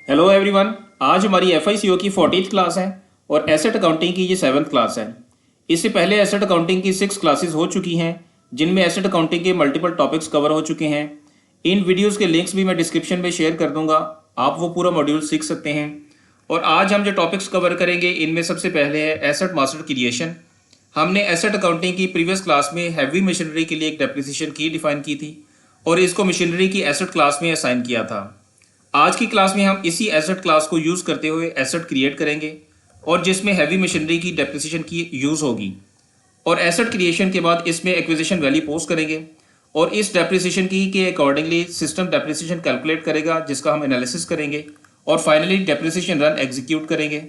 Hello everyone. आज हमारी एफआईसीओ की 14th क्लास है और एसेट अकाउंटिंग की ये 7th क्लास है। इससे पहले एसेट अकाउंटिंग की 6 क्लासेस हो चुकी हैं जिनमें एसेट अकाउंटिंग के मल्टीपल टॉपिक्स कवर हो चुके हैं। इन वीडियोस के लिंक्स भी मैं डिस्क्रिप्शन में शेयर कर दूंगा, आप वो पूरा मॉड्यूल सीख सकते हैं। और आज हम जो टॉपिक्स कवर करेंगे इनमें सबसे पहले है एसेट मास्टर क्रिएशन। हमने एसेट अकाउंटिंग की प्रीवियस क्लास में हैवी मशीनरी के लिए एक डेप्रिसिएशन की डिफाइन की थी और इसको मशीनरी की एसेट क्लास में असाइन किया था। आज की क्लास में हम इसी एसेट क्लास को यूज़ करते हुए एसेट क्रिएट करेंगे और जिसमें हैवी मशीनरी की डेप्रिसिएशन की यूज़ होगी। और एसेट क्रिएशन के बाद इसमें एक्विजिशन वैल्यू पोस्ट करेंगे और इस डेप्रिसिएशन की के अकॉर्डिंगली सिस्टम डेप्रिसिएशन कैलकुलेट करेगा जिसका हम एनालिसिस करेंगे और फाइनली डेप्रिसिएशन रन एग्जीक्यूट करेंगे।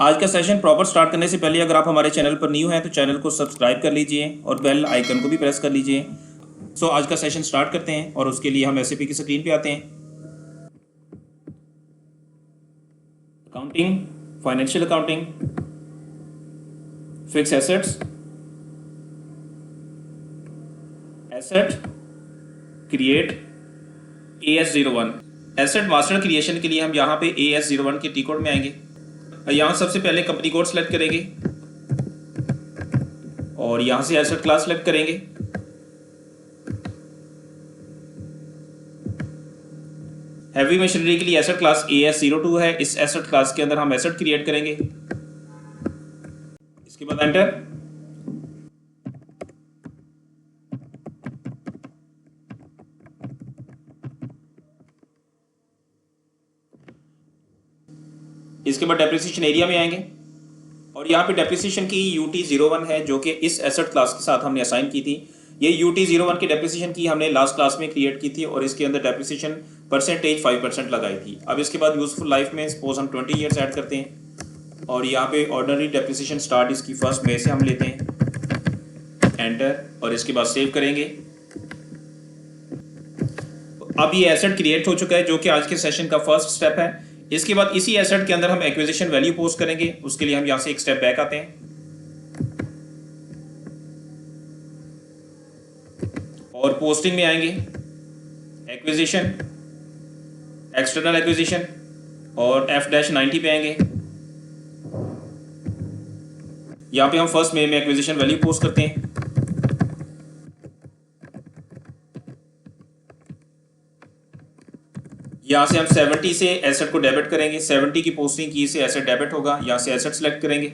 आज का सेशन प्रॉपर स्टार्ट करने से पहले अगर आप हमारे चैनल पर न्यू हैं तो चैनल को सब्सक्राइब कर लीजिए और बेल आइकन को भी प्रेस कर लीजिए। सो आज का सेशन स्टार्ट करते हैं और उसके लिए हम एसएपी की स्क्रीन पे आते हैं। Accounting, financial accounting, fix assets, asset create, AS01। Asset master creation के लिए हम यहाँ पे AS01 के टी कोड में आएंगे। यहाँ सबसे पहले कंपनी कोड सेलेक्ट करेंगे और यहाँ से एसेट क्लास सेलेक्ट करेंगे। हैवी मशीनरी के लिए एसेट क्लास AS02 है। इस एसेट क्लास के अंदर हम एसेट क्रिएट करेंगे। इसके बाद एंटर। इसके बाद डेप्रिसिएशन एरिया में आएंगे और यहाँ पे डेप्रिसिएशन की UT01 है जो कि इस एसेट क्लास के साथ हमने असाइन की थी। ये UT01 की डेप्रिसिएशन की हमने लास्ट क्लास में क्रिएट की थी और इसके अंदर डेप्रिसिएशन परसेंटेज 5% लगाई थी। अब इसके बाद यूजफुल लाइफ में सपोज हम 20 ईयर्स ऐड करते हैं और यहाँ पे ऑर्डिनरी डेप्रिसिएशन स्टार्ट इसकी 1 मई से हम लेते हैं। एंटर और इसके बाद सेव करेंगे। अब ये एसेट क्रिएट हो चुका है जो कि आज के सेशन का फर्स्ट स्टेप है। इसके बाद इसी एसेट के अंदर हम एक्विजिशन वैल्यू पोस्ट करेंगे। उसके लिए हम यहां से एक स्टेप बैक आते हैं और पोस्टिंग में आएंगे, एक्विजिशन, एक्सटर्नल एक्विजिशन और F-90 पे आएंगे। यहां पे हम 1 मई में एक्विजिशन वैल्यू पोस्ट करते हैं। यहाँ से हम 70 से एसेट को डेबिट करेंगे। 70 की पोस्टिंग की से एसेट डेबिट होगा। यहाँ से एसेट सेलेक्ट करेंगे।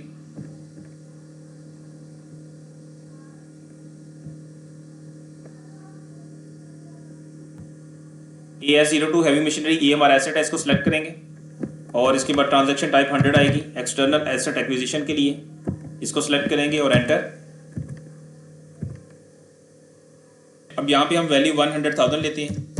AS02 हैवी मशीनरी ये हमारा एसेट है, इसको सिलेक्ट करेंगे और इसके बाद ट्रांजैक्शन टाइप 100 आएगी एक्सटर्नल एसेट एक्विजिशन के लिए। इसको सिलेक्ट करेंगे और एंटर। अब यहाँ पे हम वैल्यू 100,000 लेते हैं।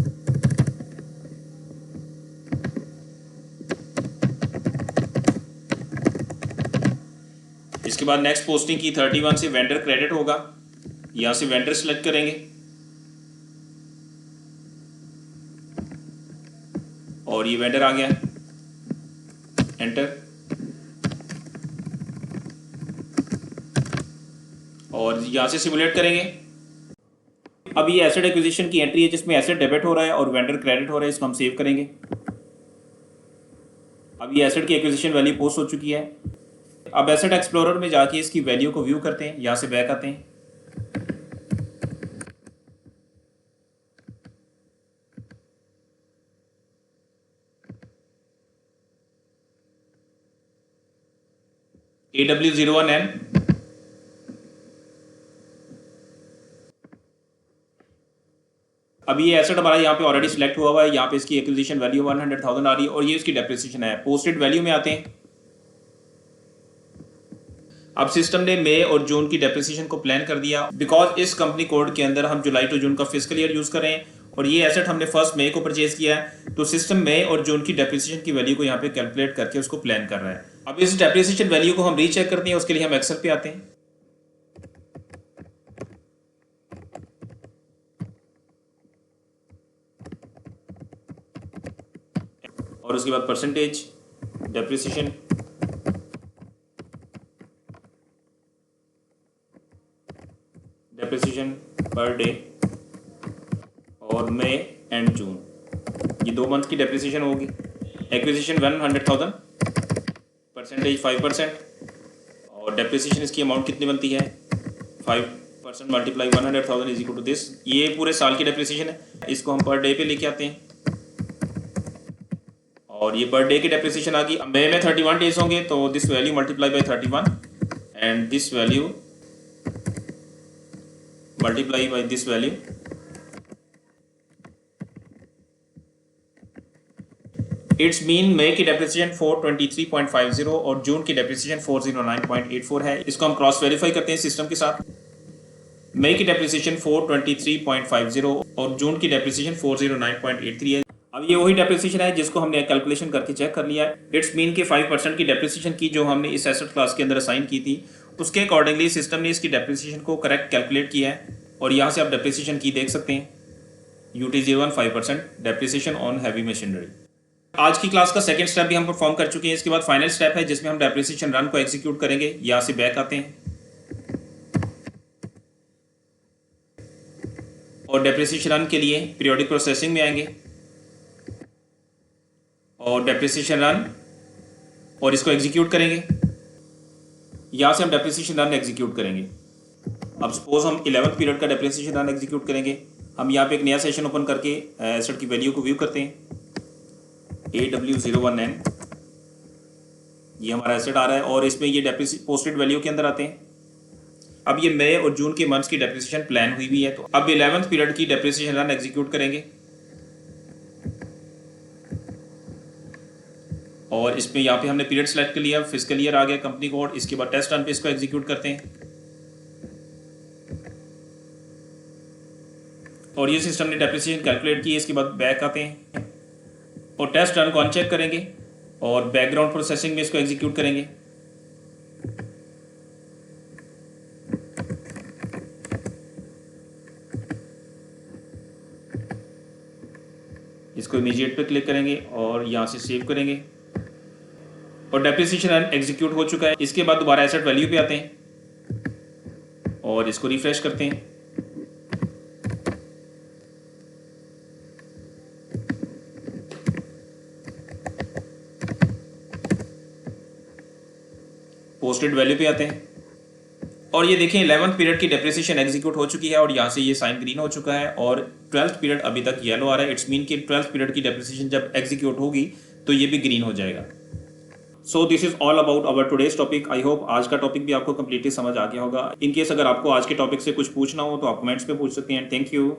इसके बाद नेक्स्ट पोस्टिंग की 31 से वेंडर क्रेडिट होगा। यहां से वेंडर सेलेक्ट करेंगे और ये वेंडर आ गया। एंटर और यहां से सिमुलेट करेंगे। अब ये एसेट एक्विजिशन की एंट्री है जिसमें एसेट डेबिट हो रहा है और वेंडर क्रेडिट हो रहा है। इसको हम सेव करेंगे। अब ये एसेट की एक्विजिशन वैल्यू पोस्ट हो चुकी है। अब एसेट एक्सप्लोरर में जाके इसकी वैल्यू को व्यू करते हैं। यहां से बैक आते हैं AW01N। अब ये एसेट हमारा यहाँ पे ऑलरेडी सिलेक्ट हुआ हुआ है। यहाँ पे इसकी एक्विजिशन वैल्यू 100,000 आ रही है और ये इसकी डेप्रिसिएशन है। पोस्टेड वैल्यू में आते हैं। अब सिस्टम ने मई और जून की डेप्रिसिएशन को प्लान कर दिया बिकॉज इस कंपनी कोड के अंदर हम जुलाई टू जून का फिजिकल ईयर यूज कर रहे हैं और ये एसेट हमने 1 मई को परचेज किया है। तो सिस्टम मई और जून की डेप्रिसिएशन की वैल्यू को यहाँ पे कैलकुलेट करके उसको प्लान कर रहा है। अब इस डेप्रिसिएशन वैल्यू को हम रीचेक करते हैं। उसके लिए हम एक्सेल पे आते हैं और उसके बाद percentage depreciation depreciation per day और मई एंड जून, ये 2 मंथ की डेप्रिसिएशन होगी। एक्विजिशन 100,000, परसेंटेज 5%, और डेप्रिसिएशन इसकी अमाउंट कितनी बनती है 5% multiply 100,000 is equal to this. ये पूरे साल की डेप्रिसिएशन है, इसको हम पर डे पे लेके आते हैं और ये पर डे की डेप्रिसिएशन आ गई। मई में 31 डेज होंगे तो this value multiply by 31 and this value multiply by this value. It's mean मई की डेप्रिसिएशन 423.50 और जून की डेप्रिसिएशन 409.84 है। इसको हम क्रॉस वेरीफाई करते हैं सिस्टम के साथ। मई की डेप्रिसिएशन 423.50 और जून की डेप्रिसिएशन 409.83 है। अब ये वही डेप्रिसिएशन है जिसको हमने कैलकुलेशन करके चेक कर लिया है। इट्स मीन के 5% की डेप्रिसिएशन की जो हमने इस एसेट क्लास के अंदर असाइन की थी, उसके अकॉर्डिंगली सिस्टम ने इसकी डेप्रिसिएशन को करेक्ट कैलकुलेट किया है और यहाँ से आप डेप्रिसिएशन की देख सकते हैं। UT01 5% depreciation on heavy machinery. आज की क्लास का सेकंड स्टेप भी हम परफॉर्म कर चुके हैं। इसके बाद फाइनल स्टेप है जिसमें हम डेप्रिसिएशन रन को एग्जीक्यूट करेंगे। यहाँ से बैक आते हैं और डेप्रिसिएशन रन के लिए पीरियोडिक प्रोसेसिंग में आएंगे और डेप्रिसिएशन रन और इसको एग्जीक्यूट करेंगे। यहाँ से हम डेप्रिसिएशन रन एग्जीक्यूट करेंगे। अब सपोज हम 11th पीरियड का डेप्रिसिएशन रन एग्जीक्यूट करेंगे। हम यहाँ पे एक नया सेशन ओपन करके एसेट की वैल्यू को व्यू करते हैं। AW01N ये हमारा एसेट आ रहा है और इसमें ये पोस्टेड वैल्यू के अंदर आते हैं। अब ये मई और जून के मंथ्स की डेप्रिसिएशन प्लान हुई हुई है, तो अब 11th पीरियड की डेप्रिसिएशन रन एग्जीक्यूट करेंगे और इसमें यहाँ पे हमने पीरियड सेलेक्ट कर लिया, फिस्कल ईयर आ गया, कंपनी कोड। इसके बाद टेस्ट रन पे इसको एग्जीक्यूट करते हैं और ये सिस्टम ने डेप्रिसिएशन कैलकुलेट की। इसके बाद बैक आते हैं और टेस्ट रन को अनचेक करेंगे और बैकग्राउंड प्रोसेसिंग में इसको एग्जीक्यूट करेंगे। इसको इमीडिएट पे क्लिक करेंगे और यहाँ से सेव करेंगे और डेप्रिसिएशन रन एग्जीक्यूट हो चुका है। इसके बाद दोबारा एसेट वैल्यू पे आते हैं और इसको रिफ्रेश करते हैं। पोस्टेड वैल्यू पे आते हैं और ये देखें 11th पीरियड की डेप्रिसिएशन एग्जीक्यूट हो चुकी है और यहाँ से ये साइन ग्रीन हो चुका है और 12th पीरियड अभी तक येलो आ रहा है। इट्स मीन कि 12th पीरियड की डेप्रिसिएशन जब एग्जीक्यूट होगी तो ये भी ग्रीन हो जाएगा। So this is all about our today's topic. I hope आज का टॉपिक भी आपको कंप्लीटली समझ आ गया होगा। इन केस अगर आपको आज के टॉपिक से कुछ पूछना हो तो आप कमेंट्स पे पूछ सकते हैं। Thank you.